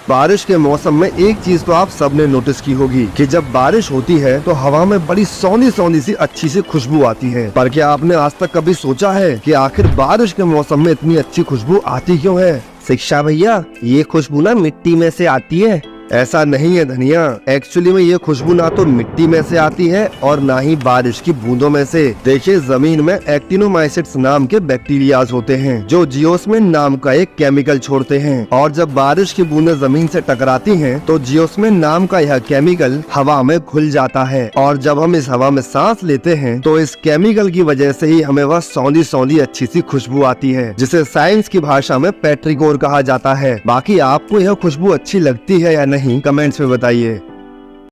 बारिश के मौसम में एक चीज तो आप सबने नोटिस की होगी कि जब बारिश होती है तो हवा में बड़ी सौंधी सौंधी सी अच्छी सी खुशबू आती है। पर क्या आपने आज तक कभी सोचा है कि आखिर बारिश के मौसम में इतनी अच्छी खुशबू आती क्यों है? शिक्षा भैया, ये खुशबू ना मिट्टी में से आती है। ऐसा नहीं है धनिया, एक्चुअली में ये खुशबू ना तो मिट्टी में से आती है और ना ही बारिश की बूंदों में से। देखिए, जमीन में एक्टिनोमाइसिट्स नाम के बैक्टीरियाज होते हैं जो जियोस्मिन नाम का एक केमिकल छोड़ते हैं, और जब बारिश की बूंदें जमीन से टकराती हैं तो जियोस्मिन नाम का यह केमिकल हवा में घुल जाता है, और जब हम इस हवा में सांस लेते हैं तो इस केमिकल की वजह से ही हमें वह सौंधी सौंधी अच्छी सी खुशबू आती है, जिसे साइंस की भाषा में पेट्रिकोर कहा जाता है। बाकी आपको यह खुशबू अच्छी लगती है या नहीं, कमेंट्स में बताइए।